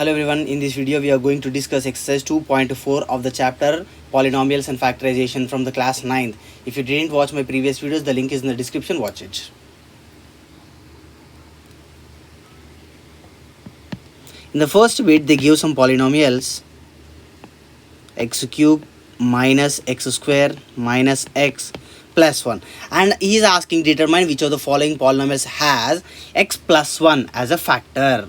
Hello everyone, in this video we are going to discuss exercise 2.4 of the chapter polynomials and factorization from the class 9th. If you didn't watch my previous videos, the link is in the description, watch it. In the first bit they give some polynomials x cube minus x square minus x plus 1, and he is asking determine which of the following polynomials has x plus 1 as a factor.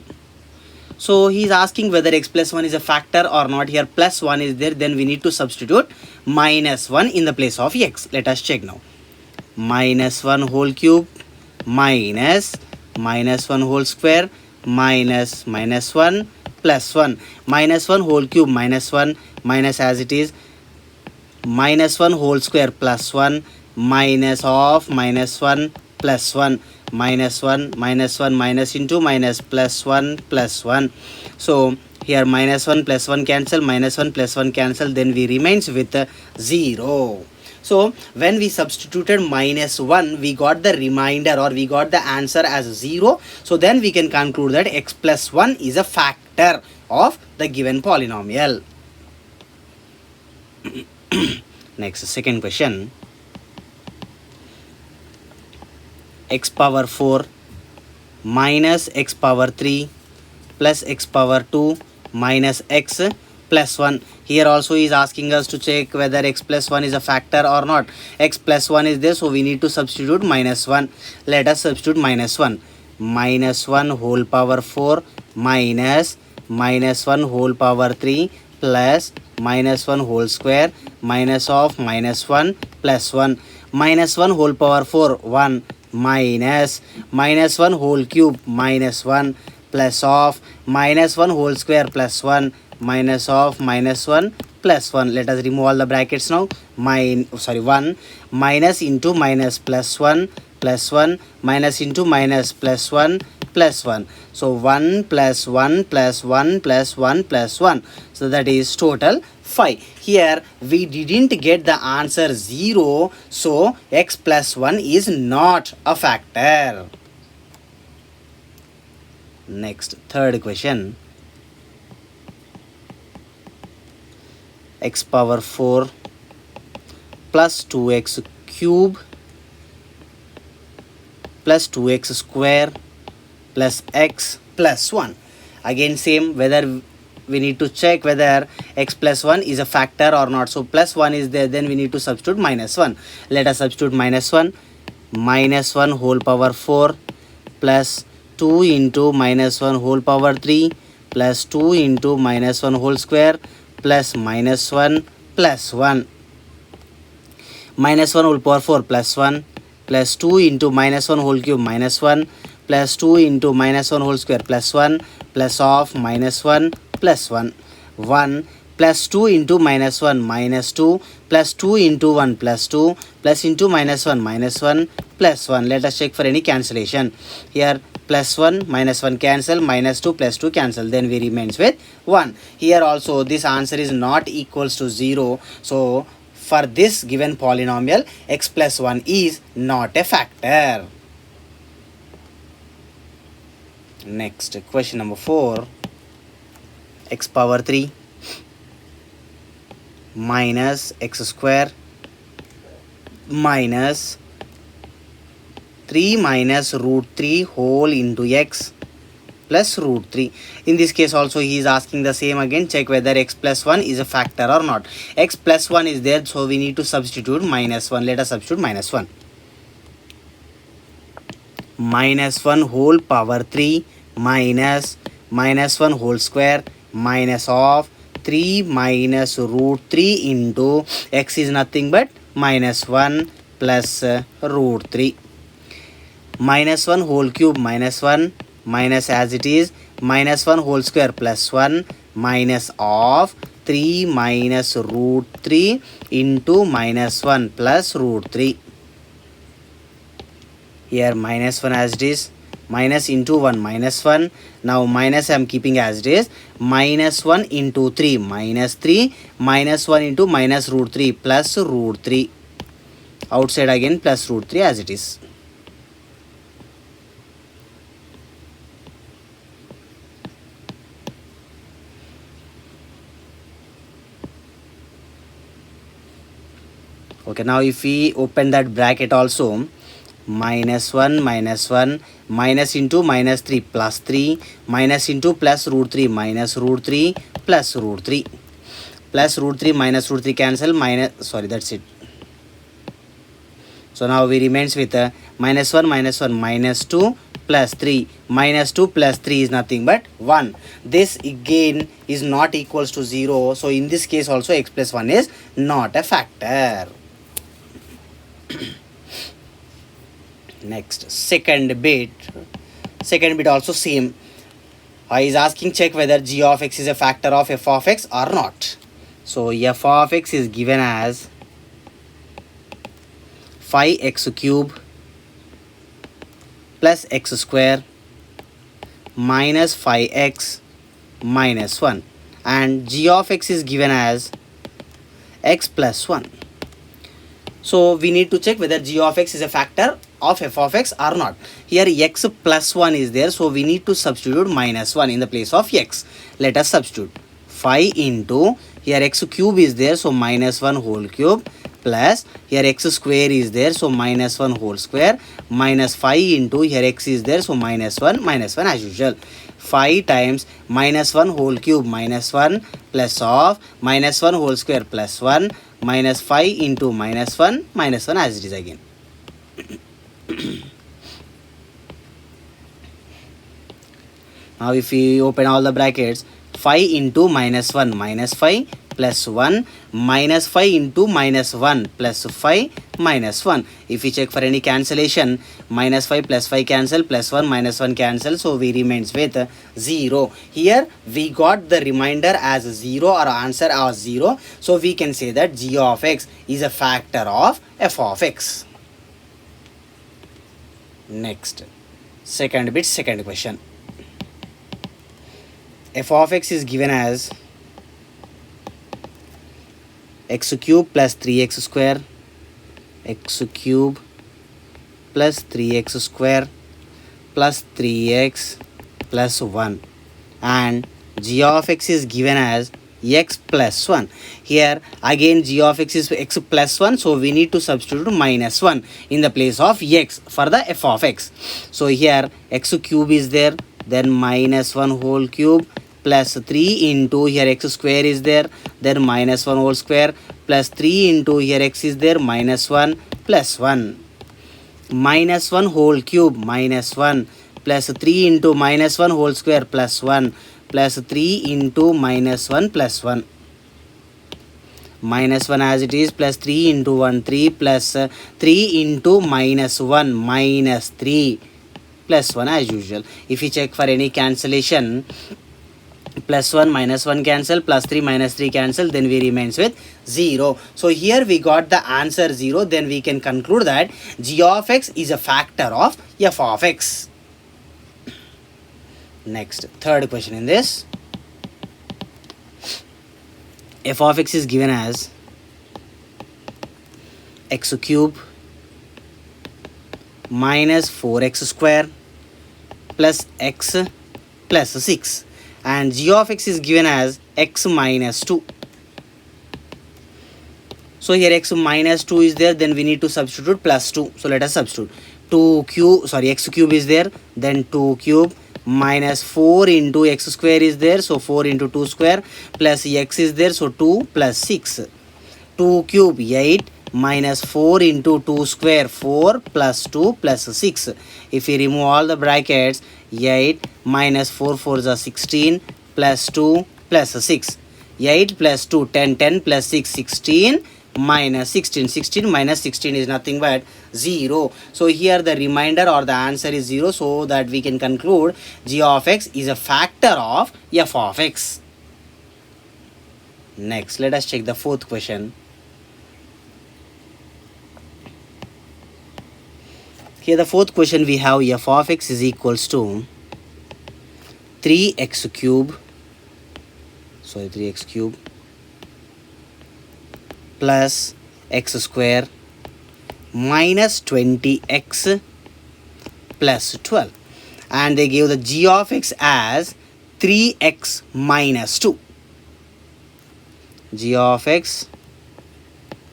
So he is asking whether x plus 1 is a factor or not. Here plus 1 is there, then we need to substitute minus 1 in the place of x. Let us check now. Minus 1 whole cube minus 1 whole square minus 1 plus 1. Minus 1 whole cube minus 1 minus as it is minus 1 whole square plus 1 minus of minus 1 plus 1 minus 1 minus into minus plus 1 plus 1. So here minus 1 plus 1 cancel, minus 1 plus 1 cancel, then we remains with 0. So when we substituted minus 1, we got the remainder or we got the answer as 0. So then we can conclude that x plus 1 is a factor of the given polynomial. Next, second question. X power 4 minus x power 3 plus x power 2 minus x plus 1. Here also he is asking us to check whether x plus 1 is a factor or not. X plus 1 is there, so we need to substitute minus 1. Let us substitute minus 1. Minus 1 whole power 4 minus 1 whole power 3 plus minus 1 whole square minus of minus 1 plus 1. Minus 1 whole power 4 1 minus 1 whole cube minus 1 plus of minus 1 whole square plus 1 minus of minus 1 plus 1. Let us remove all the brackets now. 1 minus into minus plus 1 minus into minus plus 1 plus 1. So 1 plus 1 plus 1 plus 1 plus 1. So that is total 5. Here we didn't get the answer 0. So x plus 1 is not a factor. Next, third question. X power 4 plus 2x cube plus 2x square plus x plus 1. Again same, whether we need to check whether x plus 1 is a factor or not. So plus 1 is there, then we need to substitute minus 1. Let us substitute minus 1. Minus 1 whole power 4 plus 2 into minus 1 whole power 3 plus 2 into minus 1 whole square plus minus 1 plus 1. Minus 1 whole power 4 plus 1 plus 2 into minus 1 whole cube minus 1 plus 2 into minus 1 whole square plus 1 plus of minus 1 plus 1. 1 plus 2 into minus 1 minus 2 plus 2 into 1 plus 2 plus into minus 1 plus 1. Let us check for any cancellation. Here plus 1 minus 1 cancel, minus 2 plus 2 cancel, then we remains with 1. Here also this answer is not equals to 0. So for this given polynomial, x plus 1 is not a factor. Next, question number 4. X power 3 minus x square minus 3 minus root 3 whole into x plus root 3. In this case also he is asking the same again, check whether x plus 1 is a factor or not. X plus 1 is there, so we need to substitute minus 1. Let us substitute minus 1. Minus 1 whole power 3 minus 1 whole square minus of 3 minus root 3 into x is nothing but minus 1 plus root 3. Minus 1 whole cube minus 1 minus as it is minus 1 whole square plus 1 minus of 3 minus root 3 into minus 1 plus root 3. Here minus 1 as it is, minus into 1 minus 1. Now minus I am keeping as it is, minus 1 into 3 minus 3 minus 1 into minus root 3 plus root 3. Outside again plus root 3 as it is. Okay, now if we open that bracket also, minus 1 minus into minus 3 plus 3 minus into plus root 3 minus root 3 plus root 3 plus root 3 minus root 3 cancel minus, sorry, that's it. So now we remains with minus 1 minus 2 plus 3 minus 2 plus 3 is nothing but 1. This again is not equals to 0. So in this case also x plus 1 is not a factor. Next, second bit also same. He is asking check whether g of x is a factor of f of x or not. So f of x is given as 5x cube plus x square minus 5x minus 1, and g of x is given as x plus 1. So we need to check whether g of x is a factor of f of x or not. Here x plus 1 is there, so we need to substitute minus 1 in the place of x. Let us substitute 5 into, here x cube is there, so minus 1 whole cube, plus here x square is there, so minus 1 whole square, minus 5 into, here x is there, so minus 1 as usual. 5 times minus 1 whole cube minus 1 plus of minus 1 whole square plus 1 minus 5 into minus 1 as it is again. Now if we open all the brackets, 5 into minus 1 minus 5 plus 1 minus 5 into minus 1 plus 5 minus 1. If we check for any cancellation, minus 5 plus 5 cancel, plus 1 minus 1 cancel, so we remains with 0. Here we got the remainder as 0 or answer as 0. So we can say that g of x is a factor of f of x. Next, second question. F of x is given as x cube plus 3x square, x cube plus 3x square plus 3x plus 1, and g of x is given as x plus 1. Here again g of x is x plus 1, so we need to substitute minus 1 in the place of x for the f of x. So here x cube is there, then minus 1 whole cube plus 3 into, here x square is there, then minus 1 whole square plus 3 into, here x is there, minus 1 plus 1, minus 1 whole cube minus 1 plus 3 into minus 1 whole square plus 1 plus 3 into minus 1 plus 1, minus 1 as it is, plus 3 into 1 3 plus 3 into minus 1 minus 3 plus 1 as usual. If we check for any cancellation, plus 1 minus 1 cancel, plus 3 minus 3 cancel, then we remains with 0. So here we got the answer 0. Then we can conclude that g of x is a factor of f of x. Next, third question in this. F of x is given as x cube minus 4x square plus x plus 6, and g of x is given as x minus 2. So here x minus 2 is there, then we need to substitute plus 2. So let us substitute x cube is there, then 2 cube minus 4 into x square is there, so 4 into 2 square plus x is there, so 2 plus 6. 2 cube 8 minus 4 into 2 square 4 plus 2 plus 6. If we remove all the brackets, 8 minus 4 4s are 16 plus 2 plus 6. 8 plus 2 10, 10 plus 6 16 minus 16. 16 minus 16 is nothing but 0. So here the remainder or the answer is 0, so that we can conclude g of x is a factor of f of x. Next, let us check the fourth question. Here the fourth question we have f of x is equals to 3x cube plus x square minus 20x plus 12, and they give the g of x as 3x minus 2. G of x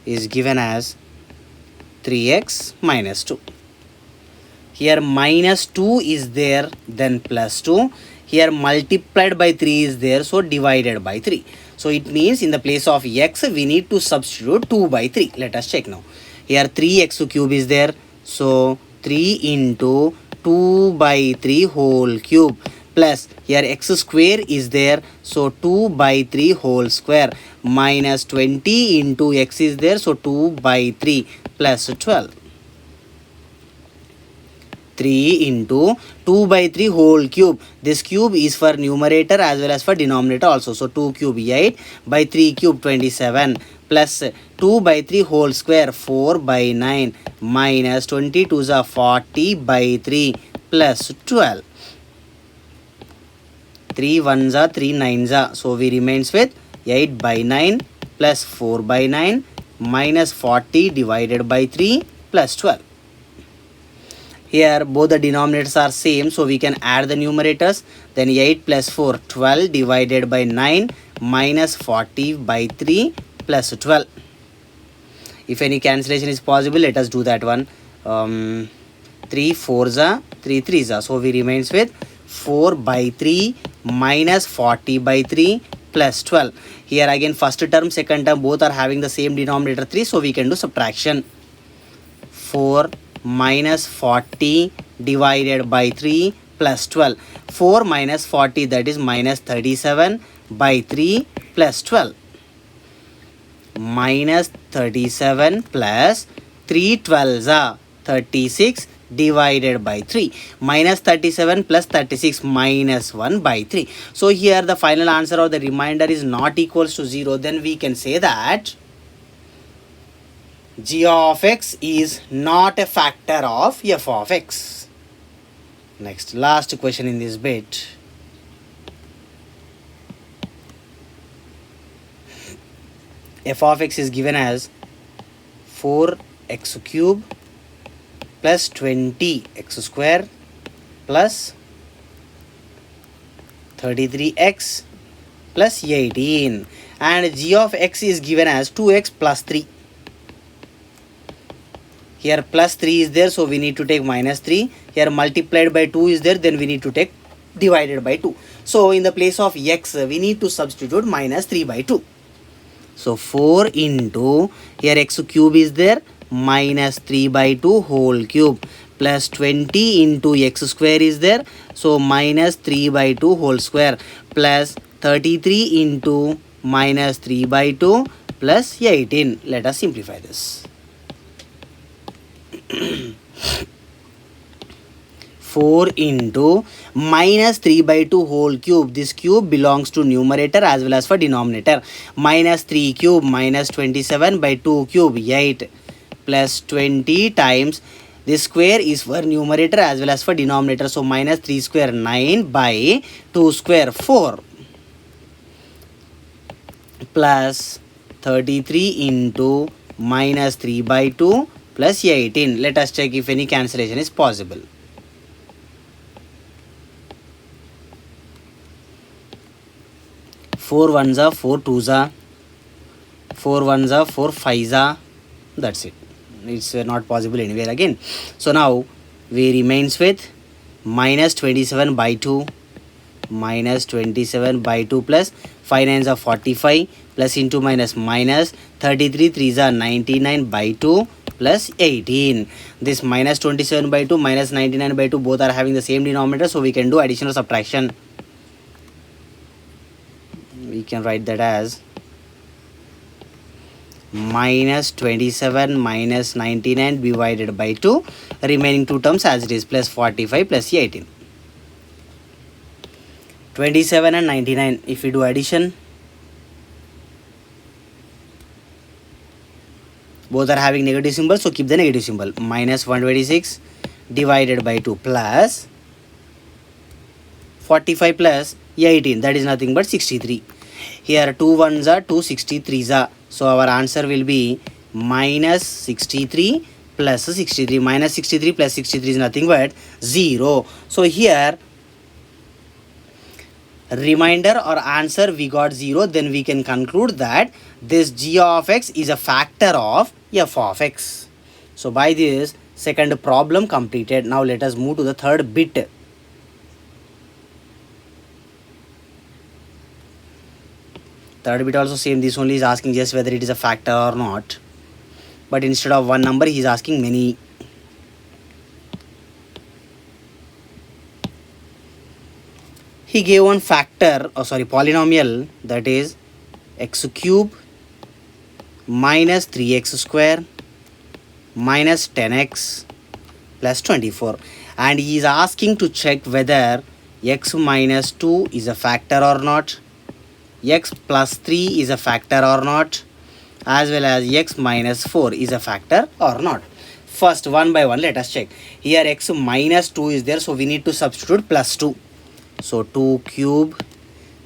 is given as 3x minus 2. Here minus 2 is there, then plus 2. Here multiplied by 3 is there, so divided by 3. So it means in the place of x, we need to substitute 2 by 3. Let us check now. Here 3x cube is there. So 3 into 2 by 3 whole cube. Plus here x square is there. So 2 by 3 whole square. Minus 20 into x is there. So 2 by 3 plus 12. 3 into 2 by 3 whole cube. This cube is for numerator as well as for denominator also. So 2 cube 8 by 3 cube 27 plus 2 by 3 whole square 4 by 9 minus 22 is 40 by 3 plus 12. 3 ones are 3 nines are. So we remains with 8 by 9 plus 4 by 9 minus 40 divided by 3 plus 12. Here both the denominators are same, so we can add the numerators. Then 8 plus 4, 12 divided by 9 minus 40 by 3 plus 12. If any cancellation is possible, let us do that one. 3 4s are 3 3s are. So we remains with 4 by 3 minus 40 by 3 plus 12. Here again first term, second term both are having the same denominator 3, so we can do subtraction. 4 minus 40 divided by 3 plus 12. 4 minus 40, that is minus 37 by 3 plus 12. Minus 37 plus 3 12s are 36 divided by 3. Minus 37 plus 36 minus 1 by 3. So here the final answer or the remainder is not equals to 0. Then we can say that g of x is not a factor of f of x. Next, last question in this bit. F of x is given as 4x cube plus 20x square plus 33x plus 18, and g of x is given as 2x plus 3. Here plus 3 is there, so we need to take minus 3. Here multiplied by 2 is there, then we need to take divided by 2. So in the place of x, we need to substitute minus 3 by 2. So 4 into, here x cube is there, minus 3 by 2 whole cube plus 20 into x square is there. So minus 3 by 2 whole square plus 33 into minus 3 by 2 plus 18. Let us simplify this. 4 into minus 3 by 2 whole cube. This cube belongs to numerator as well as for denominator. Minus 3 cube minus 27 by 2 cube 8 plus 20 times this square is for numerator as well as for denominator. So minus 3 square 9 by 2 square 4 plus 33 into minus 3 by 2 plus 18. Let us check if any cancellation is possible. 4 ones are 4 twos are 4 ones are 4 fives are. That's it. It's not possible anywhere again. So now we remains with minus 27 by 2 minus 27 by 2 plus 5 nines are 45 plus into minus minus 33 threes are 99 by 2 plus 18. This minus 27 by 2 minus 99 by 2 both are having the same denominator, so we can do addition or subtraction. We can write that as minus 27 minus 99 divided by 2, remaining two terms as it is, plus 45 plus 18. 27 and 99, if we do addition, both are having negative symbol, so keep the negative symbol. Minus 126 divided by 2 plus 45 plus 18, that is nothing but 63. Here 2 ones are 2 63s are. So our answer will be minus 63 plus 63. Minus 63 plus 63 is nothing but 0. So here remainder or answer we got 0. Then we can conclude that this g of x is a factor of f of x. So by this, second problem completed. Now let us move to the third bit. Third bit also same. This only is asking just whether it is a factor or not. But instead of one number, he is asking many. He gave one factor, polynomial, that is x cube minus 3x square minus 10x plus 24. And he is asking to check whether x minus 2 is a factor or not, x plus 3 is a factor or not, as well as x minus 4 is a factor or not. First, one by one, let us check. Here x minus 2 is there, so we need to substitute plus 2. So 2 cube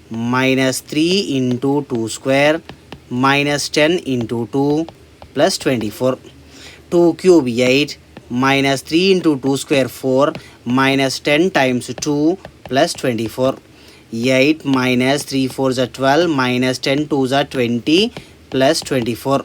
minus 3 into 2 square minus 10 into 2 plus 24. 2 cube 8 minus 3 into 2 square 4 minus 10 times 2 plus 24. 8 minus 3 4s are 12 minus 10 2s are 20 plus 24.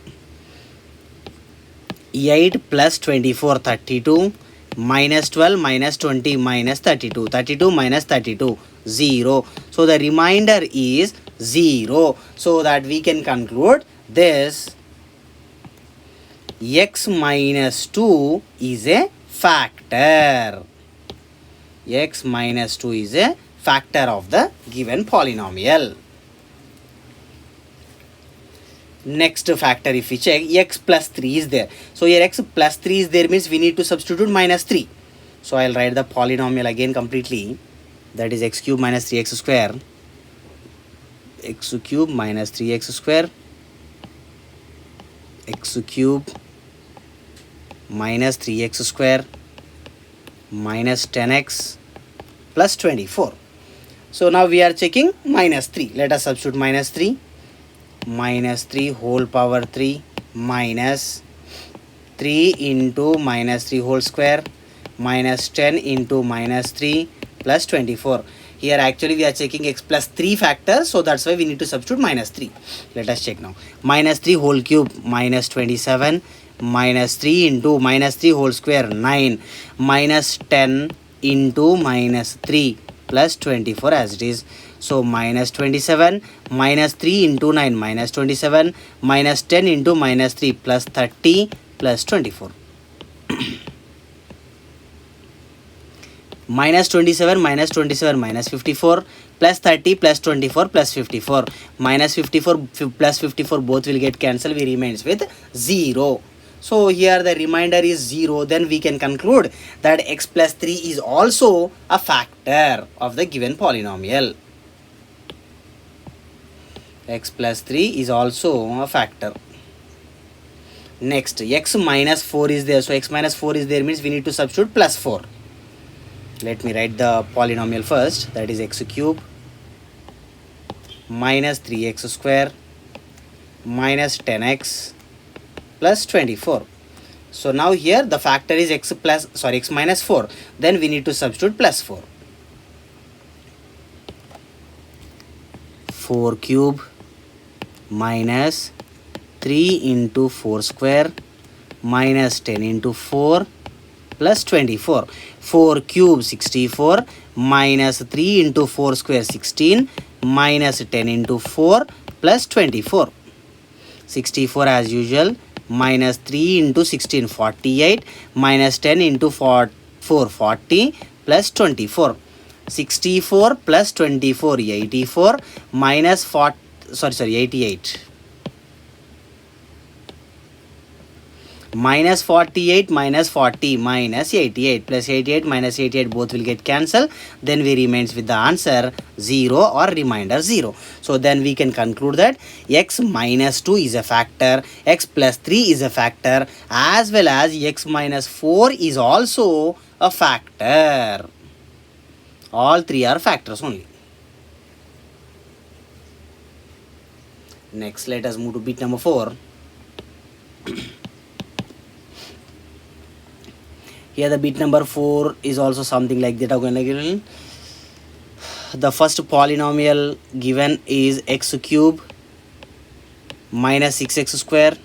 8 plus 24 32 minus 12 minus 20 minus 32. 32 minus 32 0. So the remainder is 0. So that we can conclude this x minus 2 is a factor. X minus 2 is a factor of the given polynomial. Next factor, if we check, x plus 3 is there. So here x plus 3 is there means we need to substitute minus 3. So I'll write the polynomial again completely. That is x cube minus 3x square. X cube minus 3x square. X cube minus 3x square minus 10x plus 24. So now we are checking minus 3. Let us substitute minus 3. Minus 3 whole power 3 minus 3 into minus 3 whole square minus 10 into minus 3 plus 24. Here actually we are checking x plus 3 factors, so that's why we need to substitute minus 3. Let us check now. Minus 3 whole cube minus 27 minus 3 into minus 3 whole square 9 minus 10 into minus 3 plus 24 as it is. So minus 27 minus 3 into 9 minus 27 minus 10 into minus 3 plus 30 plus 24. Minus 27 minus 27 minus 54 plus 30 plus 24 plus 54. Minus 54 plus 54 both will get cancelled. We remains with 0. So here the remainder is 0. Then we can conclude that x plus 3 is also a factor of the given polynomial. X plus 3 is also a factor. Next, x minus 4 is there. So x minus 4 is there means we need to substitute plus 4. Let me write the polynomial first. That is x cube minus 3x square minus 10x plus 24. So now here the factor is x minus 4. Then we need to substitute plus 4. 4 cube minus 3 into 4 square minus 10 into 4 plus 24. 4 cube 64 minus 3 into 4 square 16 minus 10 into 4 plus 24. 64 as usual minus 3 into 16 48 minus 10 into 4 40 plus 24. 64 plus 24 84 minus 88 minus 48 minus 40 minus 88 plus 88 minus 88 both will get cancelled. Then we remains with the answer 0 or remainder 0. So then we can conclude that x minus 2 is a factor, x plus 3 is a factor, as well as x minus 4 is also a factor. All three are factors only. Next, let us move to bit number 4. Here the bit number 4 is also something like that. The first polynomial given is x cube minus 6x square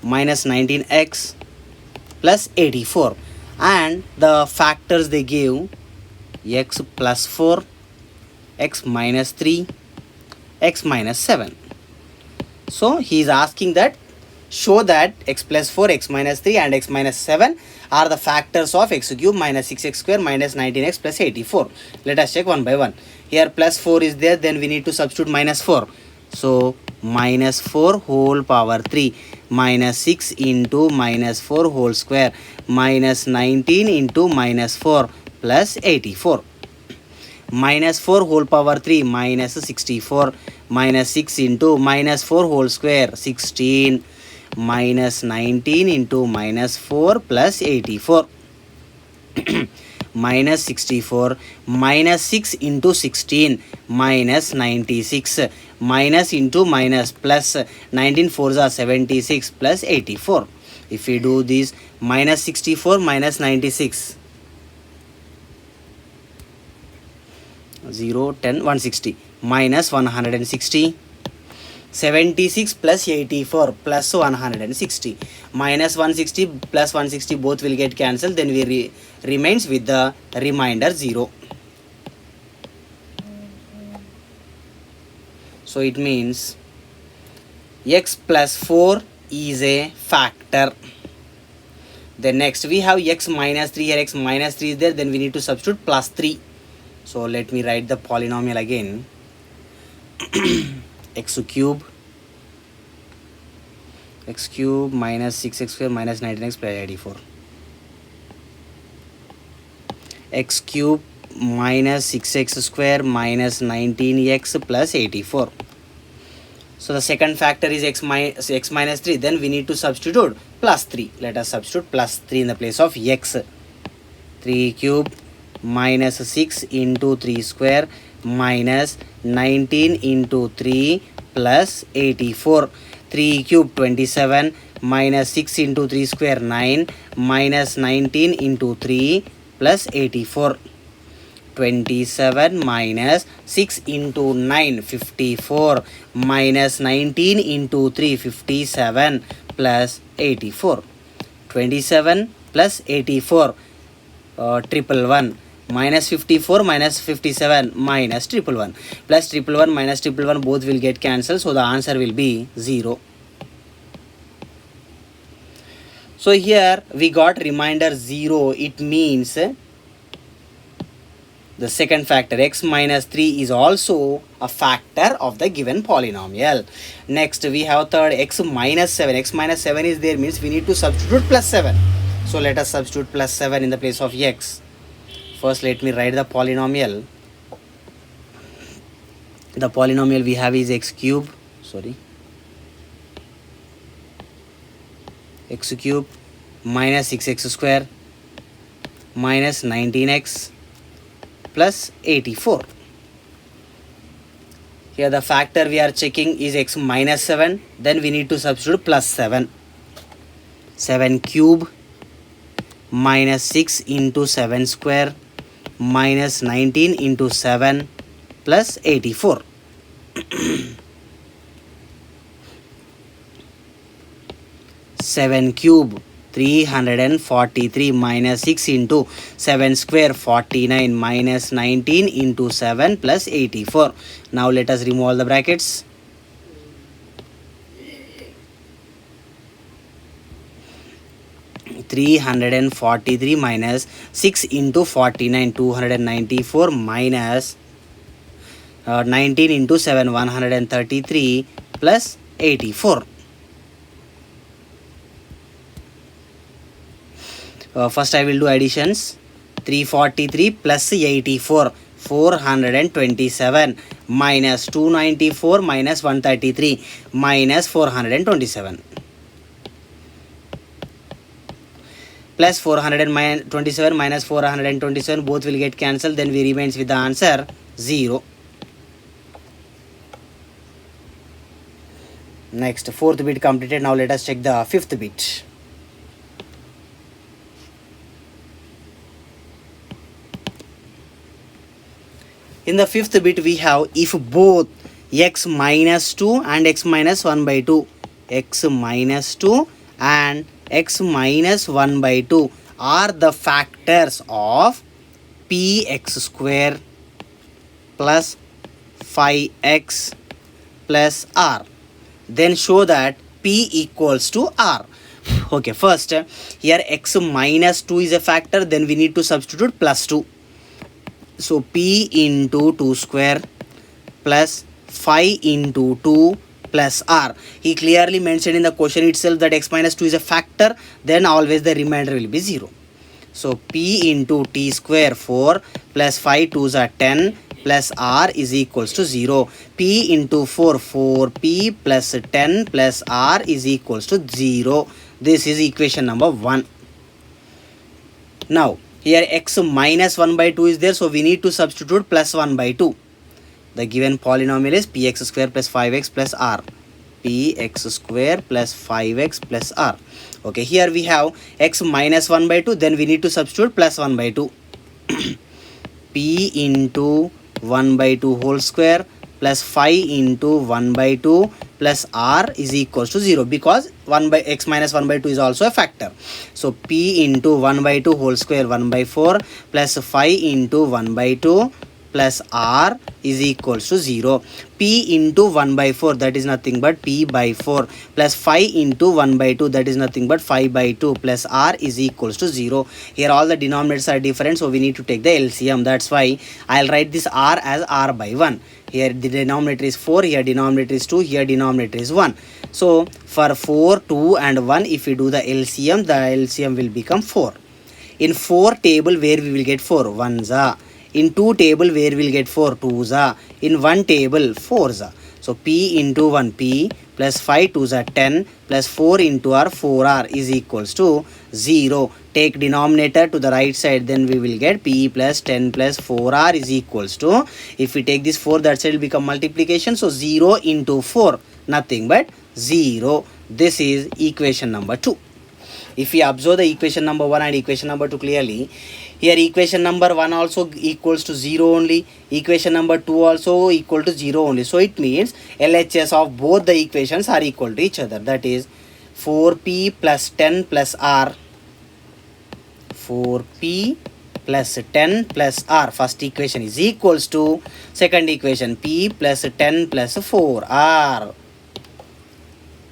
minus 19x plus 84, and the factors they give x plus 4, x minus 3, x minus 7. So he is asking that show that x plus 4, x minus 3 and x minus 7 are the factors of x cube minus 6x square minus 19x plus 84. Let us check one by one. Here plus 4 is there, then we need to substitute minus 4. So minus 4 whole power 3 minus 6 into minus 4 whole square minus 19 into minus 4 plus 84. Minus 4 whole power 3 minus 64 minus 6 into minus 4 whole square 16 minus 19 into minus 4 plus 84. Minus 64 minus 6 into 16 minus 96 minus into minus plus 19 fours are 76 plus 84. If we do this, minus 64 minus 96, 0 10 160 minus 160, 76 plus 84 plus 160, minus 160 plus 160 both will get cancelled, then we remains with the remainder 0. So it means x plus 4 is a factor. Then next we have x minus 3 here, x minus 3 is there, then we need to substitute plus 3. So let me write the polynomial again. x cube minus 6x square minus 19x plus 84. X cube minus 6x square minus 19x plus 84. So the second factor is x minus 3. Then we need to substitute plus 3. Let us substitute plus 3 in the place of x. 3 cube minus 6 into 3 square minus 19 into 3 plus 84. 3 cube 27 minus 6 into 3 square 9 minus 19 into 3 plus 84. 27 minus 6 into 9 54 minus 19 into 3 57 plus 84. 27 plus 84 triple 1 minus 54 minus 57 minus triple 1 plus triple 1 minus triple 1 both will get cancelled, so the answer will be 0. So here we got remainder 0. It means the second factor x minus 3 is also a factor of the given polynomial. Next we have third x minus 7. X minus 7 is there, means we need to substitute plus 7. So let us substitute plus 7 in the place of x. First let me write the polynomial. The polynomial we have is x cube minus 6x square minus 19x plus 84. Here the factor we are checking is x minus 7. Then we need to substitute plus 7. 7 cube minus 6 into 7 square minus 19 into 7 plus 84. 7 cube 343 minus 6 into 7 square 49 minus 19 into 7 plus 84. Now let us remove all the brackets. (343) minus 6 into 49 294 minus 19 into 7 133 plus 84. First I will do additions. 343 plus 84 427 minus 294 minus 133 minus 427 plus 427 minus 427 both will get cancelled, then we remains with the answer 0. Next, fourth bit completed. Now let us check the fifth bit. In the fifth bit we have if both x minus 2 and x minus 1 by 2, x minus 2 and x minus 1 by 2 are the factors of px square plus 5x plus r. Then show that p equals to r. Okay, first here x minus 2 is a factor, then we need to substitute plus 2. So p into 2 square plus 5 into 2 plus r. He clearly mentioned in the question itself that x minus 2 is a factor, then always the remainder will be 0. So p into t square 4 plus 5 2s are 10 plus r is equals to 0. P into 4 4p plus 10 plus r is equals to 0. This is equation number 1. Now here x minus 1 by 2 is there, so we need to substitute plus 1 by 2. The given polynomial is px square plus 5x plus r. Px square plus 5x plus r. Okay, here we have x minus 1 by 2, then we need to substitute plus 1 by 2. P into 1 by 2 whole square plus 5 into 1 by 2 plus r is equals to 0, because 1 by x minus 1 by 2 is also a factor. So p into 1 by 2 whole square 1 by 4 plus 5 into 1 by 2 plus r is equals to 0. P into 1 by 4, that is nothing but p by 4, plus 5 into 1 by 2, that is nothing but 5 by 2, plus r is equals to 0. Here all the denominators are different, so we need to take the LCM. That's why I'll write this r as r by 1. Here the denominator is 4, here denominator is 2, here denominator is 1. So for 4, 2 and 1, if we do the LCM will become 4. In 4 table, where we will get 4? 1s. In 2 table, where we'll get 4? 2s. In 1 table, 4s. So p into 1 p plus 5 2s are 10 plus 4 into r 4r is equals to 0. Take denominator to the right side, then we will get p plus 10 plus 4r is equals to, if we take this 4 that side will become multiplication, so 0 into 4 nothing but 0. This is equation number 2. If we observe the equation number 1 and equation number 2 clearly, here equation number 1 also equals to 0 only, equation number 2 also equal to 0 only. So it means LHS of both the equations are equal to each other. That is 4p plus 10 plus r. 4p plus 10 plus r. First equation is equals to second equation p plus 10 plus 4r.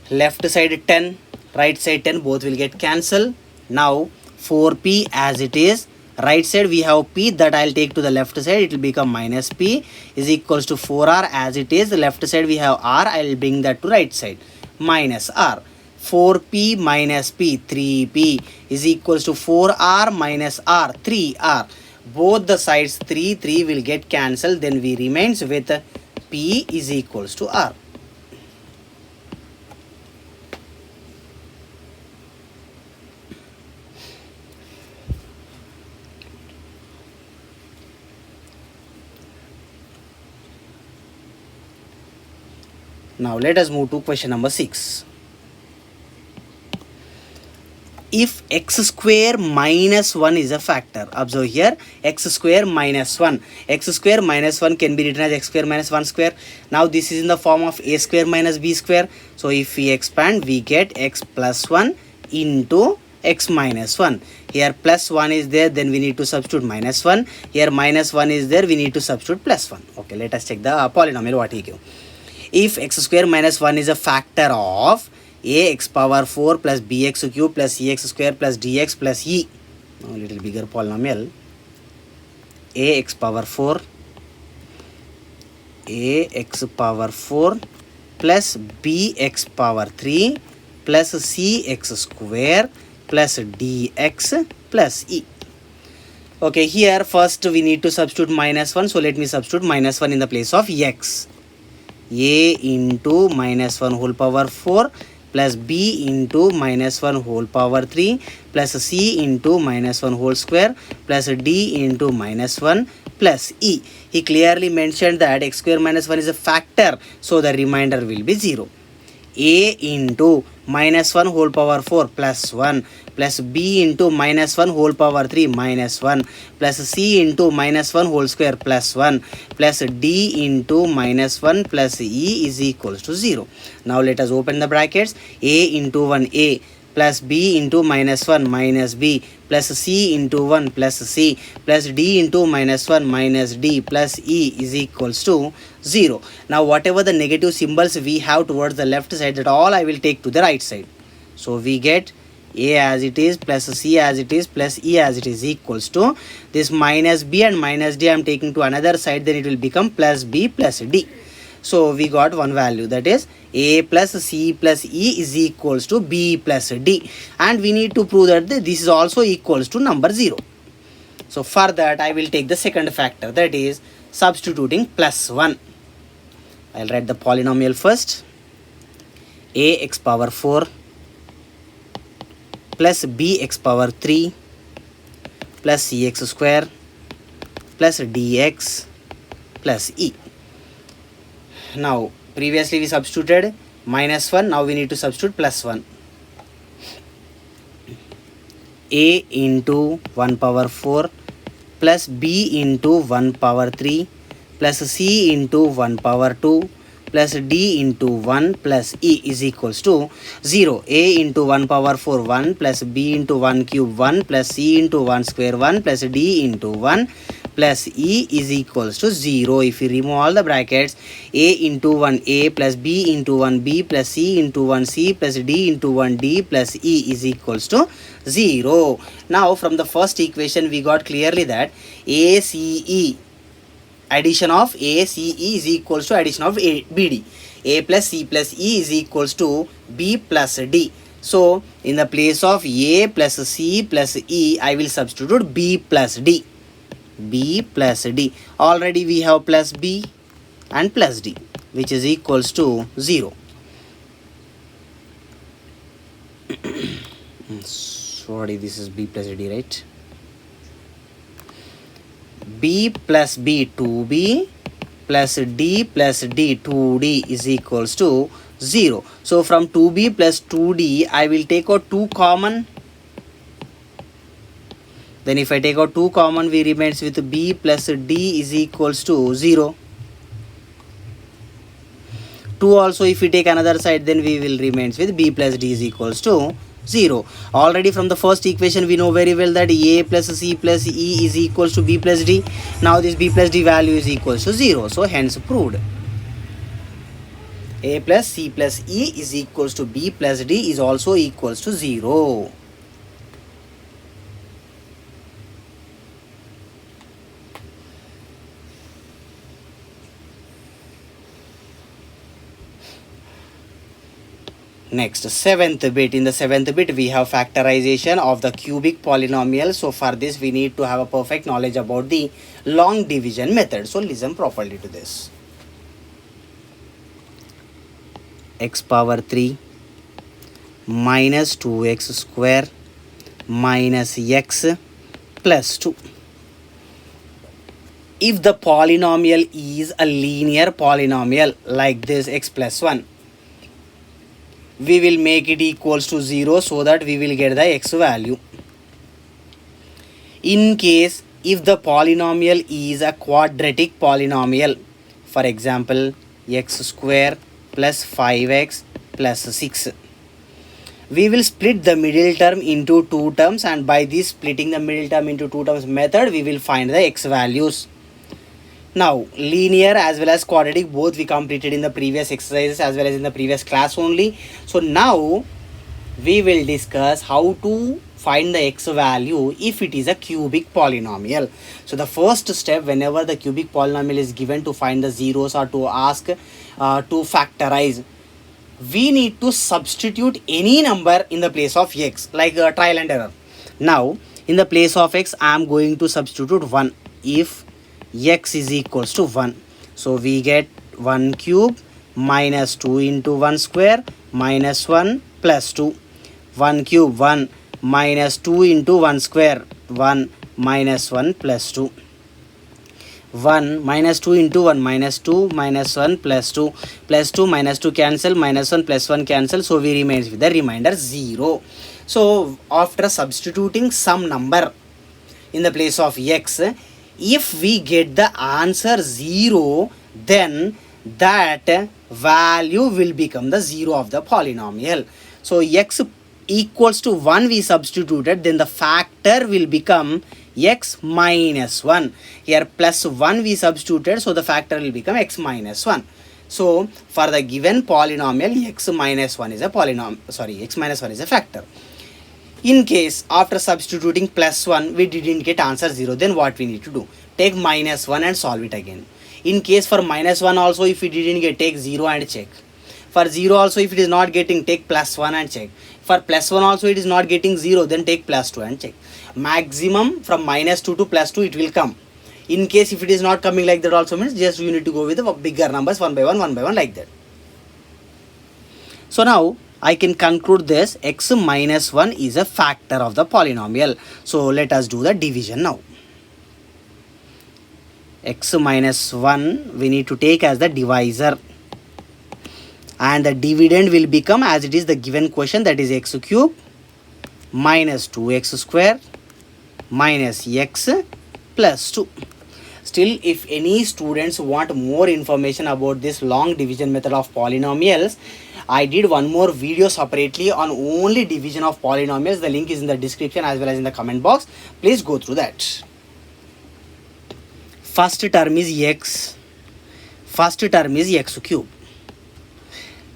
Left side 10, right side 10, both will get cancelled. Now 4p as it is, right side we have p, that I'll take to the left side, it will become minus p is equals to 4r as it is. The left side we have r, I'll bring that to right side, minus r. 4p minus p, 3p is equals to 4r minus r, 3r. Both the sides 3 will get cancelled, then we remains with p is equals to r. Now let us move to question number 6. If x square minus 1 is a factor, observe here x square minus 1. X square minus 1 can be written as x square minus 1 square. Now this is in the form of a square minus b square. So if we expand, we get x plus 1 into x minus 1. Here plus 1 is there, then we need to substitute minus 1. Here minus 1 is there, we need to substitute plus 1. Okay, let us check the polynomial what he gave. If x square minus 1 is a factor of ax power 4 plus bx cube plus cx square plus dx plus e, now a little bigger polynomial, ax power 4 plus bx power 3 plus cx square plus dx plus e. Okay, here first we need to substitute minus 1, so let me substitute minus 1 in the place of x. A into minus 1 whole power 4 plus b into minus 1 whole power 3 plus c into minus 1 whole square plus d into minus 1 plus e. He clearly mentioned that x square minus 1 is a factor, so the remainder will be 0. A into minus 1 whole power 4 plus 1 plus b into minus 1 whole power 3 minus 1 plus c into minus 1 whole square plus 1 plus d into minus 1 plus e is equals to 0. Now let us open the brackets. A into 1 a plus b into minus 1 minus b plus c into 1 plus c plus d into minus 1 minus d plus e is equals to 0. Now whatever the negative symbols we have towards the left side, that all I will take to the right side. So we get a as it is plus c as it is plus e as it is equals to this minus b and minus d I am taking to another side, then it will become plus b plus d. So we got one value, that is a plus c plus e is equals to b plus d, and we need to prove that this is also equals to number 0. So for that I will take the second factor, that is substituting plus 1. I'll write the polynomial first. A x power 4 plus b x power 3 plus cx square plus dx plus e. Now previously we substituted minus 1, now we need to substitute plus 1. A into 1 power 4 plus b into 1 power 3 plus c into 1 power 2 plus d into 1 plus e is equals to 0. A into 1 power 4 1 plus b into 1 cube 1 plus c into 1 square 1 plus d into 1 plus e is equals to 0. If we remove all the brackets, a into 1 a plus b into 1 b plus c into 1 c plus d into 1 d plus e is equals to 0. Now from the first equation we got clearly that ACE, addition of ACE is equals to addition of BD. A plus C plus E is equals to B plus D. So in the place of A plus C plus E, I will substitute B plus D. B plus D. Already we have plus B and plus D, which is equals to 0. Sorry, this is B plus D, right? B plus B 2B plus D plus D 2D is equals to 0. So from 2B plus 2D I will take out 2 common. Then if I take out 2 common, we remains with B plus D is equals to 0. 2 also if we take another side, then we will remains with B plus D is equals to 0. Already from the first equation we know very well that A plus C plus E is equals to B plus D. Now this B plus D value is equals to 0. So hence proved. A plus C plus E is equals to B plus D is also equals to 0. Next, seventh bit. In the seventh bit, we have factorization of the cubic polynomial. So for this, we need to have a perfect knowledge about the long division method. So listen properly to this. X power 3 minus 2x square minus x plus 2. If the polynomial is a linear polynomial like this x plus 1, we will make it equals to 0 so that we will get the x value. In case if the polynomial is a quadratic polynomial, for example x square plus 5x plus 6, we will split the middle term into 2 terms, and by this splitting the middle term into 2 terms method we will find the x values. Now linear as well as quadratic both we completed in the previous exercises as well as in the previous class only. So now we will discuss how to find the x value if it is a cubic polynomial. So the first step, whenever the cubic polynomial is given to find the zeros or to ask to factorize, we need to substitute any number in the place of x, like trial and error. Now in the place of x I am going to substitute 1 if x is equals to 1. So we get 1 cube minus 2 into 1 square minus 1 plus 2. 1 cube 1 minus 2 into 1 square 1 minus 1 plus 2. 1 minus 2 into 1 minus 2 minus 1 plus 2 plus 2 minus 2 cancel, minus 1 plus 1 cancel, so we remains with the remainder 0. So after substituting some number in the place of x, if we get the answer 0, then that value will become the 0 of the polynomial. So x equals to 1 we substituted, then the factor will become x minus 1. Here plus 1 we substituted, so the factor will become x minus 1. So for the given polynomial, x minus 1 is a x minus 1 is a factor. In case after substituting plus 1 we didn't get answer 0, then what we need to do? Take minus 1 and solve it again. In case for minus 1 also, if we didn't get, take 0 and check. For 0 also, if it is not getting, take plus 1 and check. For plus 1 also it is not getting 0, then take plus 2 and check. Maximum from minus 2 to plus 2 it will come. In case if it is not coming like that also, means just you need to go with the bigger numbers one by one like that. So now I can conclude this x minus 1 is a factor of the polynomial. So let us do the division now. X minus 1 we need to take as the divisor, and the dividend will become as it is the given question, that is x cube minus 2x square minus x plus 2. Still, if any students want more information about this long division method of polynomials, I did one more video separately on only division of polynomials. The link is in the description as well as in the comment box. Please go through that. First term is x. First term is x cube.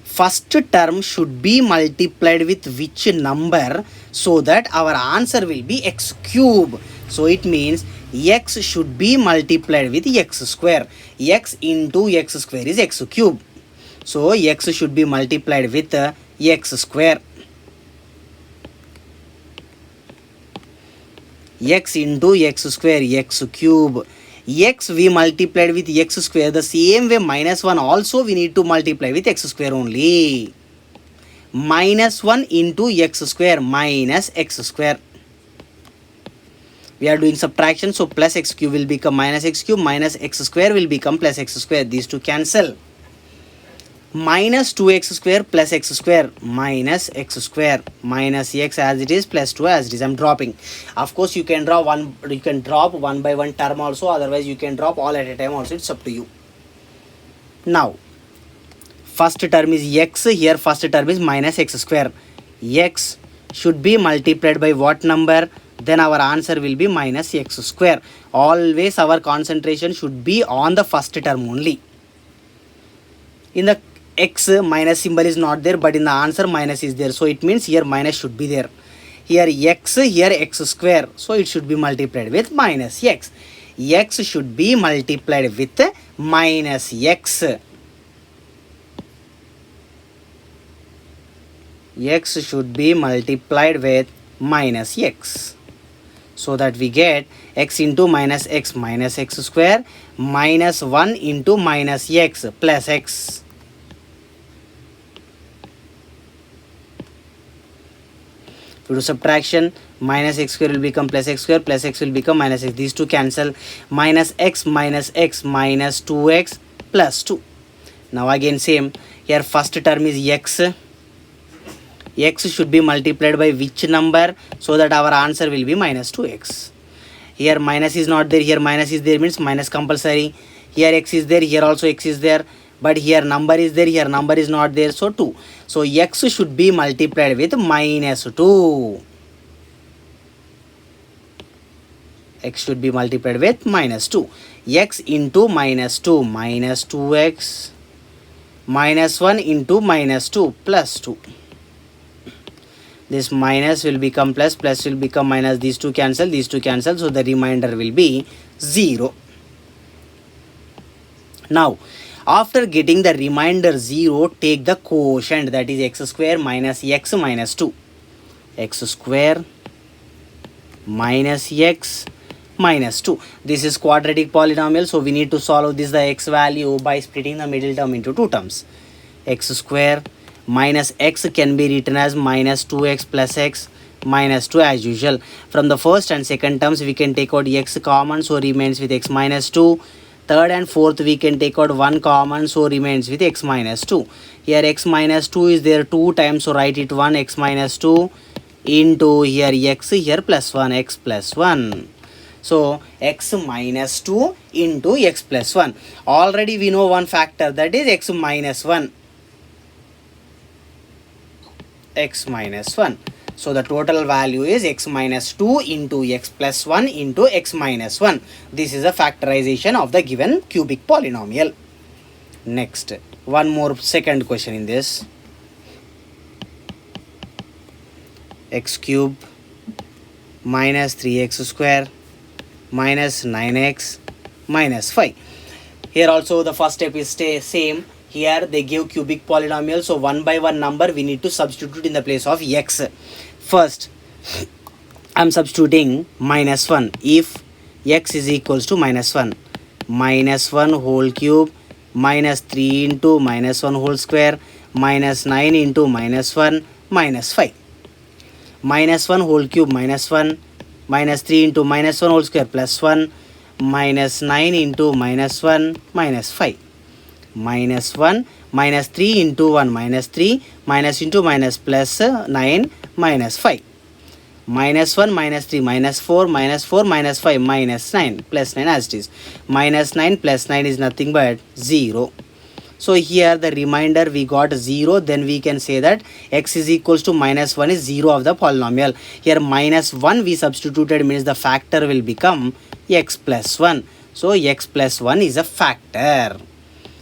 First term should be multiplied with which number, so that our answer will be x cube. So it means x should be multiplied with x square. X into x square is x cube. So x should be multiplied with x square. X into x square, x cube. X we multiplied with x square. The same way minus 1 also we need to multiply with x square only. Minus 1 into x square minus x square. We are doing subtraction, so plus x cube will become minus x cube, minus x square will become plus x square. These two cancel. Minus 2x square plus x square minus x square minus x as it is plus 2 as it is. I'm dropping. Of course you can drop one by one term also, otherwise you can drop all at a time also, it's up to you. Now first term is x, here first term is minus x square. X should be multiplied by what number? Then our answer will be minus x square. Always our concentration should be on the first term only. In the x, minus symbol is not there, but in the answer minus is there, so it means here minus should be there. Here x, here x square, so it should be multiplied with minus x. X should be multiplied with minus x. X should be multiplied with minus x, so that we get x into minus x square minus 1 into minus x plus x. If we do subtraction, minus x square will become plus x square, plus x will become minus x. These two cancel. Minus x minus 2x plus 2. Now again same. Here first term is x. X should be multiplied by which number, so that our answer will be minus 2x. Here minus is not there, here minus is there, means minus compulsory. Here x is there, here also x is there, but here number is there, here number is not there, so 2. So x should be multiplied with minus 2. X should be multiplied with minus 2. X into minus 2, minus 2x, minus 1 into minus 2 plus 2. This minus will become plus, plus will become minus, these two cancel, so the remainder will be 0. Now after getting the remainder 0, take the quotient, that is x square minus x minus 2. X square minus x minus 2. This is quadratic polynomial, so we need to solve this the x value by splitting the middle term into two terms. X square minus x can be written as minus 2x plus x minus 2 as usual. From the first and second terms we can take out x common, so remains with x minus 2. Third and fourth we can take out 1 common, so remains with x minus 2. Here x minus 2 is there 2 times, so write it 1 x minus 2 into here x, here plus 1 x plus 1. So x minus 2 into x plus 1. Already we know one factor, that is x minus 1. X minus 1. So the total value is x minus 2 into x plus 1 into x minus 1. This is a factorization of the given cubic polynomial. Next, one more second question in this. X cube minus 3x square minus 9x minus 5. Here also the first step is same. Here they give cubic polynomial, so one by one number we need to substitute in the place of x. First, I am substituting minus 1. If x is equals to minus 1, minus 1 whole cube minus 3 into minus 1 whole square minus 9 into minus 1 minus 5. Minus 1 whole cube minus 1 minus 3 into minus 1 whole square plus 1 minus 9 into minus 1 minus 5. Minus 1 minus 3 into 1 minus 3 minus into minus plus 9 minus 5. Minus 1 minus 3 minus 4 minus 4 minus 5 minus 9 plus 9 as it is. Minus 9 plus 9 is nothing but 0. So here the remainder we got 0, then we can say that x is equals to minus 1 is 0 of the polynomial. Here minus 1 we substituted means the factor will become x plus 1. So x plus 1 is a factor.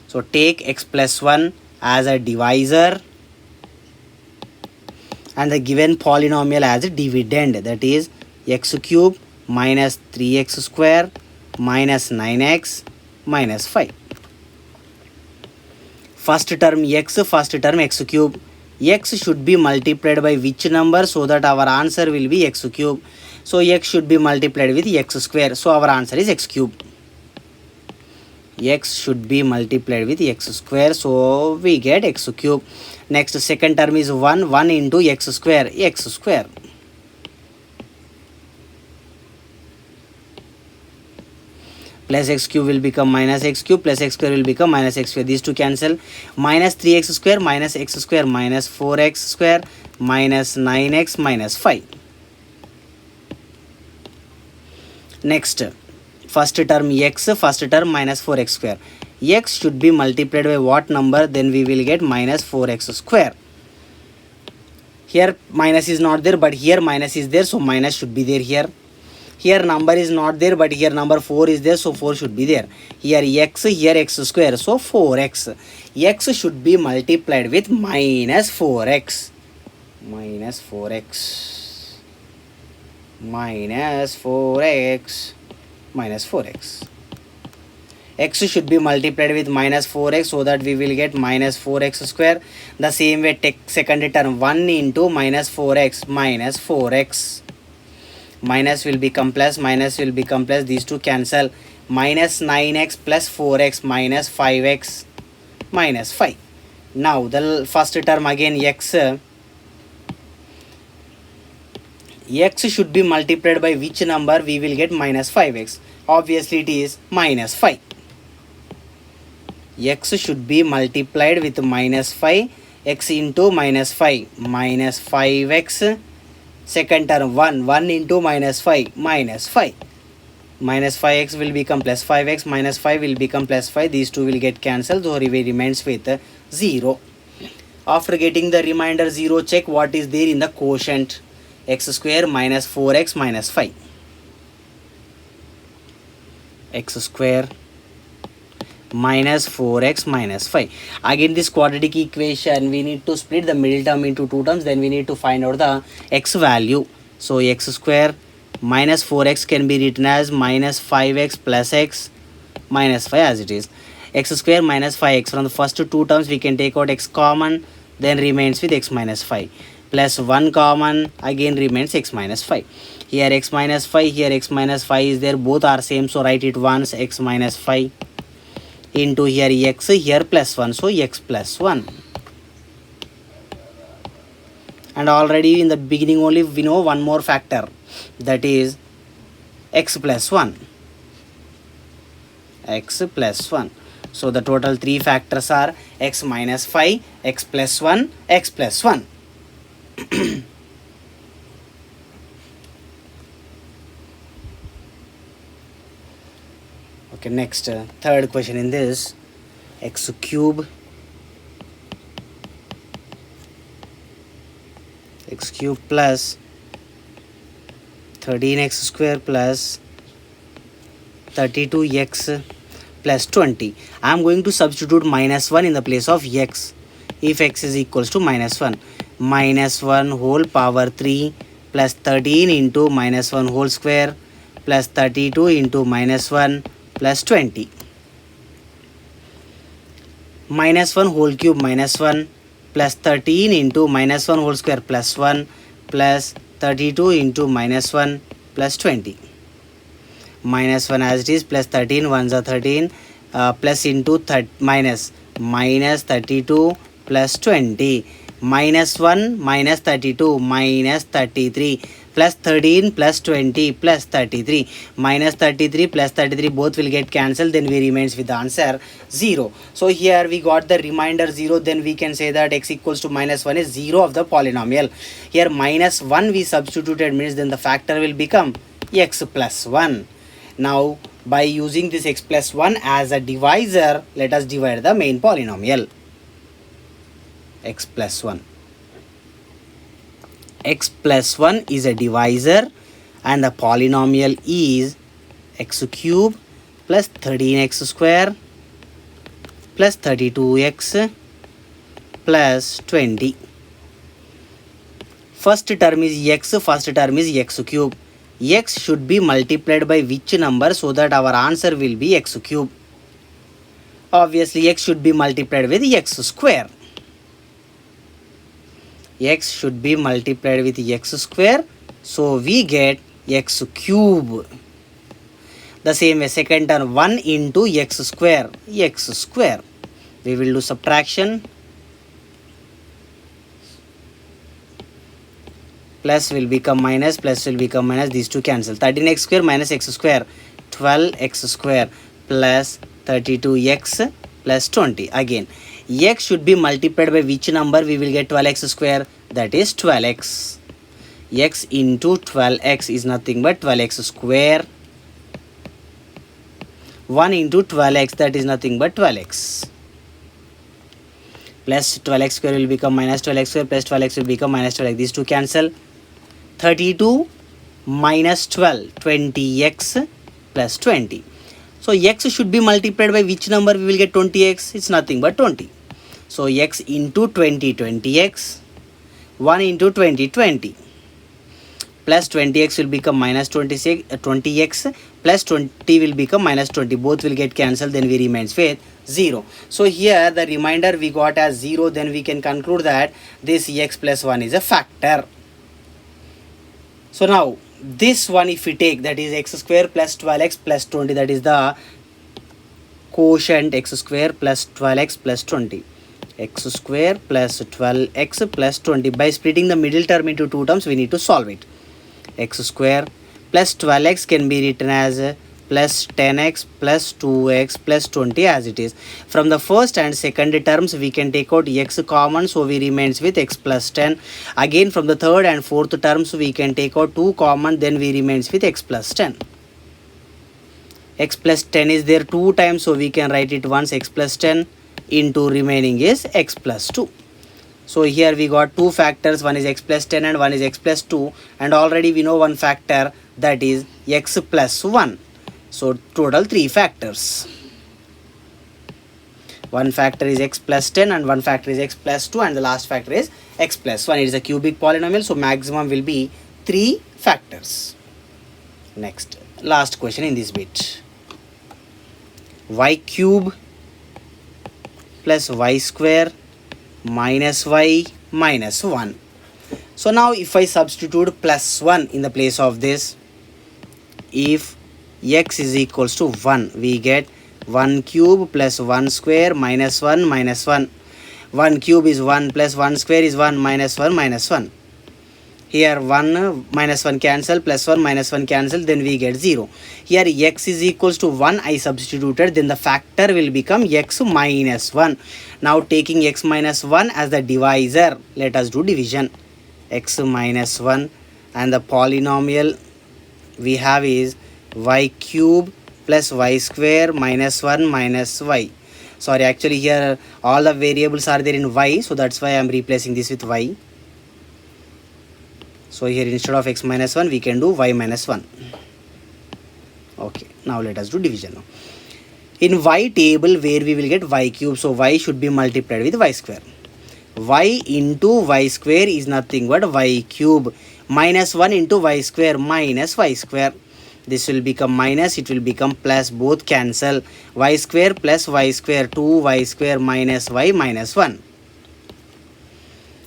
So take x plus 1 as a divisor and the given polynomial as a dividend, that is x cube minus 3x square minus 9x minus 5. First term x, first term x cube. X should be multiplied by which number so that our answer will be x cube. So x should be multiplied with x square. So our answer is x cube. X should be multiplied with x square. So we get x cube. Next second term is 1 into x square. X square. Plus x cube will become minus x cube, plus x square will become minus x square. These two cancel. Minus 3x square minus x square minus 4x square minus 9x minus 5. Next, first term x, first term minus 4x square. X should be multiplied by what number? Then we will get minus 4x square. Here minus is not there, but here minus is there, so minus should be there here. Here number is not there, but here number 4 is there, so 4 should be there. Here x, here x square, so 4x. X should be multiplied with minus 4x. Minus 4x. Minus 4x. Minus 4x. X should be multiplied with minus 4x so that we will get minus 4x square. The same way take second term 1 into minus 4x minus 4x. Minus will become plus, minus will become plus, these two cancel. Minus 9x plus 4x minus 5x minus 5. Now the first term again x. X should be multiplied by which number? We will get minus 5x. Obviously it is minus 5. X should be multiplied with minus 5. X into minus 5 minus 5x. Second term 1 into minus 5 minus 5. Minus 5x will become plus 5x, minus 5 will become plus 5. These two will get cancelled, so it remains with 0. After getting the remainder 0, check what is there in the quotient. X square minus 4x minus 5. X square minus 4x minus 5. Again this quadratic equation, we need to split the middle term into two terms, then we need to find out the x value. So x square minus 4x can be written as minus 5x plus x minus 5 as it is. X square minus 5x, from the first two terms we can take out x common, then remains with x minus 5. Plus 1 common, again remains x minus 5. Here x minus 5, here x minus 5 is there, both are same, so write it once, x minus 5. Into here x, here plus 1, so x plus 1. And already in the beginning only we know one more factor, that is x plus 1. X plus 1. So the total three factors are x minus 5, x plus 1, x plus 1. Okay, next third question in this, x cube x cube plus 13x square plus 32x plus 20. I am going to substitute minus 1 in the place of x. If x is equals to minus 1, minus 1 whole power 3 plus 13 into minus 1 whole square plus 32 into minus 1 plus 20. Minus 1 whole cube minus 1 plus 13 into minus 1 whole square plus 1 plus 32 into minus 1 plus 20. Minus 1 as it is, plus 13 1s are 13, plus into minus 32 plus 20, minus 1 minus 32 minus 33 plus 13 plus 20 plus 33, minus 33 plus 33 both will get cancelled, then we remains with the answer 0. So here we got the remainder 0, then we can say that x equals to minus 1 is 0 of the polynomial. Here minus 1 we substituted, means then the factor will become x plus 1. Now by using this x plus 1 as a divisor, let us divide the main polynomial. X plus 1. X plus 1 is a divisor and the polynomial is x cube plus 13x square plus 32x plus 20. First term is x, first term is x cube. X should be multiplied by which number so that our answer will be x cube? Obviously x should be multiplied with x square. X should be multiplied with x square, so we get x cube. The same way second term 1 into x square, x square. We will do subtraction. Plus will become minus, plus will become minus, these two cancel. 13x square minus x square, 12x square plus 32x plus 20. Again, x should be multiplied by which number? We will get 12x square, that is 12x. X into 12x is nothing but 12x square. 1 into 12x, that is nothing but 12x. Plus 12x square will become minus 12x square, plus 12x will become minus 12x. These two cancel. 32 minus 12, 20x plus 20. So x should be multiplied by which number? We will get 20x. It's nothing but 20. So x into 20, 20x. 1 into 20, 20. Plus 20x will become minus 20x plus 20 will become minus 20. Both will get cancelled, then we remains with 0. So here the remainder we got as 0. Then we can conclude that this x plus 1 is a factor. So now this one if we take, that is x square plus 12x plus 20, that is the quotient x square plus 12x plus 20. X square plus 12x plus 20. By splitting the middle term into two terms, we need to solve it. X square plus 12x can be written as plus 10x plus 2x plus 20 as it is. From the first and second terms, we can take out x common, so we remains with x plus 10. Again from the third and fourth terms, we can take out 2 common, then we remains with x plus 10. X plus 10 is there 2 times, so we can write it once, x plus 10 into remaining is x plus 2. So here we got 2 factors, one is x plus 10 and one is x plus 2, and already we know one factor, that is x plus 1. So total 3 factors. One factor is x plus 10 and one factor is x plus 2 and the last factor is x plus 1. It is a cubic polynomial, so maximum will be 3 factors. Next, last question in this bit. Y cube plus y square minus y minus 1. So now if I substitute plus 1 in the place of this, if x is equals to 1, we get 1 cube plus 1 square minus 1 minus 1. 1 cube is 1 plus 1 square is 1 minus 1 minus 1. Here 1 minus 1 cancel, plus 1 minus 1 cancel, then we get 0. Here x is equals to 1 I substituted, then the factor will become x minus 1. Now taking x minus 1 as the divisor, let us do division. X minus 1 and the polynomial we have is y cube plus y square minus 1 minus y. Sorry, actually here all the variables are there in y, so that's why I am replacing this with y. So here instead of x minus 1 we can do y minus 1. Okay, now let us do division now. In y table where we will get y cube, so y should be multiplied with y square. Y into y square is nothing but y cube, minus 1 into y square minus y square. This will become minus, it will become plus, both cancel. Y square plus y square, 2y square minus y minus 1.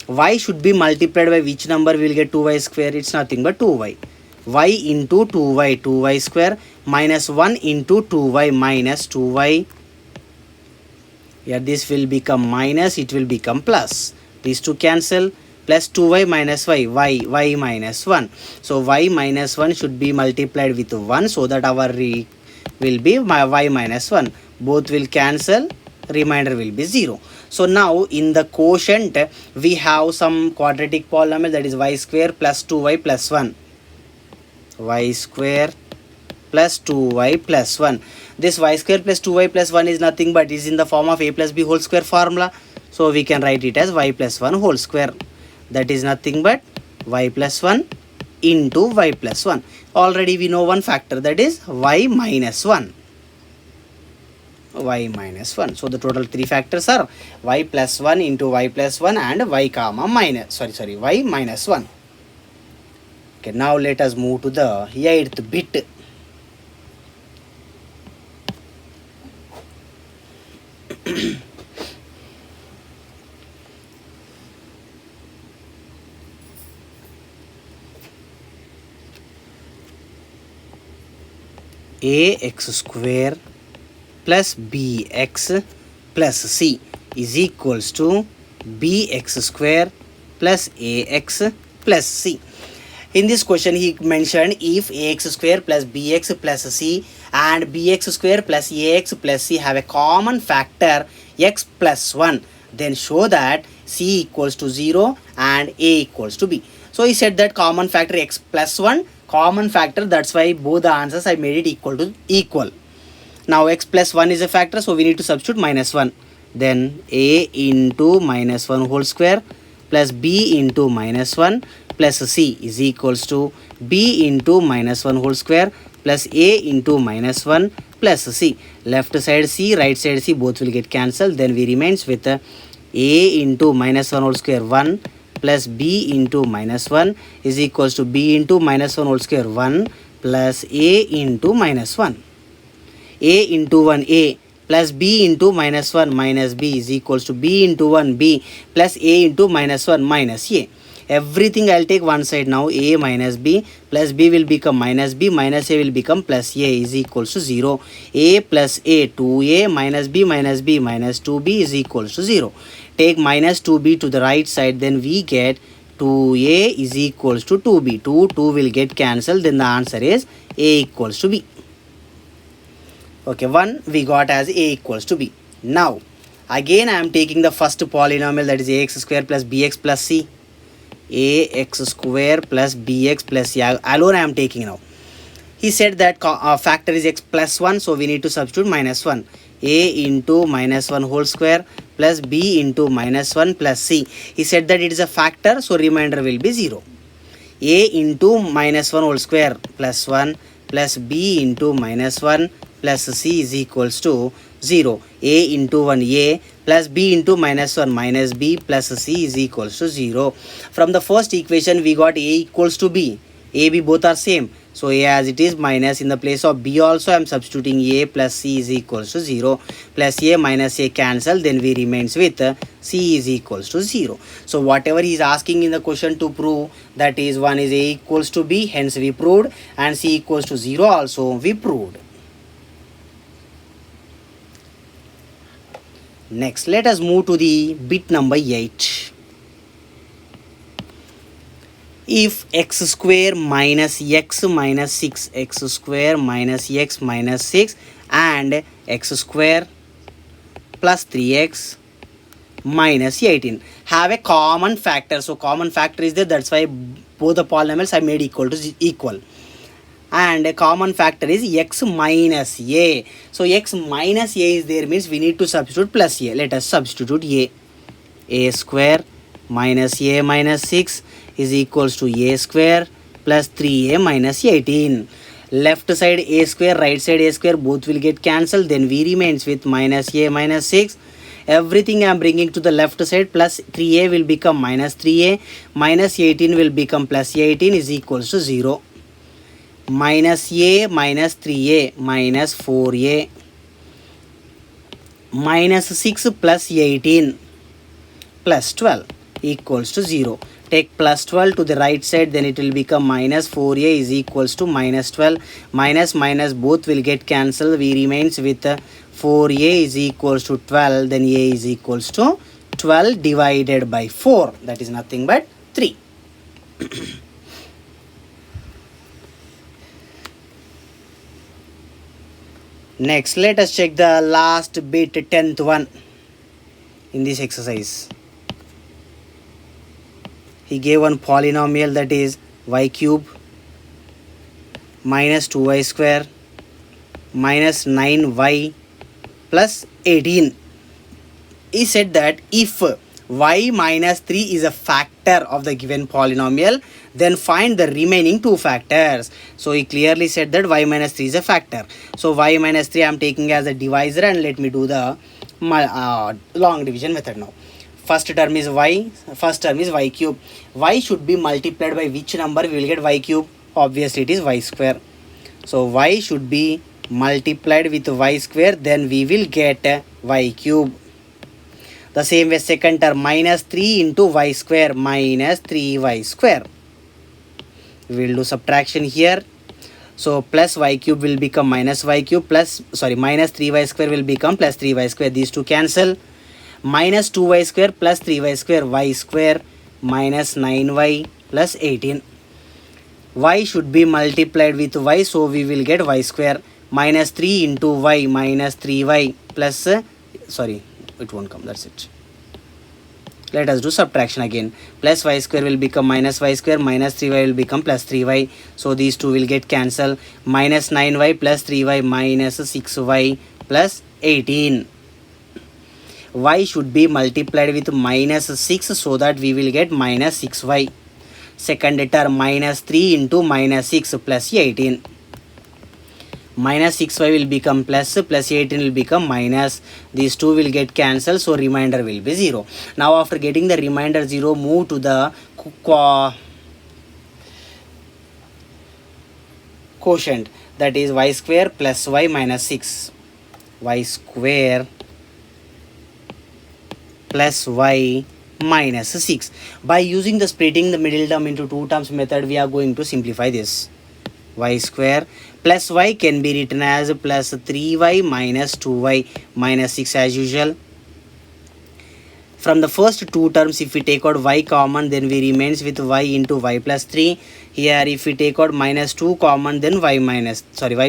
Y should be multiplied by which number we will get 2y square? It's nothing but 2y. Y into 2y, 2y square minus 1 into 2y minus 2y. Here this will become minus, it will become plus. These two cancel. Plus 2y minus y, y minus 1. So y minus 1 should be multiplied with 1 so that our will be y minus 1. Both will cancel, remainder will be 0. So now in the quotient we have some quadratic polynomial, that is y square plus 2y plus 1. Y square plus 2y plus 1. This y square plus 2y plus 1 is nothing but is in the form of a plus b whole square formula. So we can write it as y plus 1 whole square. That is nothing but y plus 1 into y plus 1. Already we know one factor, that is y minus 1. Y minus 1. So the total three factors are y plus 1 into y plus 1 and y comma minus, y minus 1. Okay, now let us move to the 8th bit. ax square plus bx plus c is equals to bx square plus ax plus c. In this question he mentioned if ax square plus bx plus c and bx square plus ax plus c have a common factor x plus 1, then show that c equals to 0 and a equals to b. So he said that common factor x plus 1, common factor, that's why both the answers I made it equal to equal. Now x plus 1 is a factor, so we need to substitute minus 1. Then a into minus 1 whole square plus b into minus 1 plus c is equals to b into minus 1 whole square plus a into minus 1 plus c. Left side c, right side c, both will get cancelled. Then we remains with a into minus 1 whole square 1 plus b into minus 1 is equals to b into minus 1 whole square 1 plus a into minus 1. A into 1 a plus b into minus 1 minus b is equals to b into 1 b plus a into minus 1 minus a. Everything I'll take one side now. A minus b plus b will become minus b minus a will become plus a is equals to 0. A plus a, 2a minus b minus 2b is equals to 0. Take minus 2b to the right side, then we get 2a is equals to 2b. 2 will get cancelled, then the answer is a equals to b. Okay, 1 we got as a equals to b. Now again I am taking the first polynomial, that is ax square plus bx plus c. Ax square plus bx plus c alone I am taking now. He said that factor is x plus 1, so we need to substitute minus 1. A into minus 1 whole square plus b into minus 1 plus c. He said that it is a factor, so remainder will be 0. A into minus 1 whole square plus 1 plus b into minus 1 plus c is equals to 0. A into 1 a plus b into minus 1 minus b plus c is equals to 0. From the first equation we got a equals to b. A, b both are same. So a as it is minus, in the place of b also I am substituting a plus c is equals to 0 plus a minus a cancel, then we remains with c is equals to 0. So whatever he is asking in the question to prove, that is one is a equals to b, hence we proved, and c equals to 0 also we proved. Next let us move to the bit number 8. If x square minus x minus 6, x square minus x minus 6 and x square plus 3x minus 18 have a common factor, so common factor is there, that's why both the polynomials I made equal to equal, and a common factor is x minus a. So x minus a is there, means we need to substitute plus a. Let us substitute a square minus a minus 6 is equals to a square plus 3a minus 18. Left side a square, right side a square, both will get cancelled. Then we remains with minus a minus 6. Everything I am bringing to the left side, plus 3a will become minus 3a, minus 18 will become plus 18 is equals to 0. Minus a minus 3a minus 4a minus 6 plus 18 plus 12 equals to 0. Take plus 12 to the right side, then it will become minus 4a is equals to minus 12. Minus minus both will get cancelled. We remains with 4a is equals to 12. Then a is equals to 12 divided by 4. That is nothing but 3. Next, let us check the last bit, 10th one in this exercise. He gave one polynomial, that is y cube minus 2y square minus 9y plus 18. He said that if y minus 3 is a factor of the given polynomial, then find the remaining two factors. So he clearly said that y minus 3 is a factor. So y minus 3 I am taking as a divisor, and let me do the long division method now. First term is y, first term is y cube. Y should be multiplied by which number we will get y cube? Obviously it is y square. So y should be multiplied with y square, then we will get y cube. The same way second term, minus 3 into y square, minus 3y square. We will do subtraction here. So plus y cube will become minus y cube plus, minus 3y square will become plus 3y square. These two cancel. Minus 2y square plus 3y square, y square minus 9y plus 18. Y should be multiplied with y, so we will get y square. Minus 3 into y minus 3y plus, it won't come, that's it. Let us do subtraction again. Plus y square will become minus y square, minus 3y will become plus 3y. So these two will get cancelled. Minus 9y plus 3y minus 6y plus 18. Y should be multiplied with minus 6, so that we will get minus 6y. Second term, minus 3 into minus 6 plus 18. Minus 6y will become plus 18 will become minus. These two will get cancelled, so remainder will be 0. Now after getting the remainder 0, move to the quotient, that is y square plus y minus 6. Y square plus y minus 6. By using the splitting the middle term into two terms method, we are going to simplify this. Y square plus y can be written as plus 3y minus 2y minus 6 as usual. From the first two terms, if we take out y common, then we remains with y into y plus 3. Here if we take out minus 2 common, then y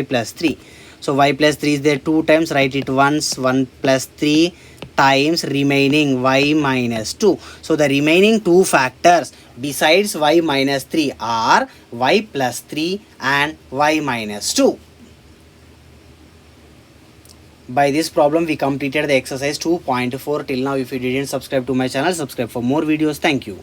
plus 3. So y plus 3 is there two times, write it once, 1 plus 3 times remaining y minus 2. So the remaining two factors besides y minus 3 are y plus 3 and y minus 2. By this problem we completed the exercise 2.4. Till now, if you didn't subscribe to my channel, subscribe for more videos. Thank you.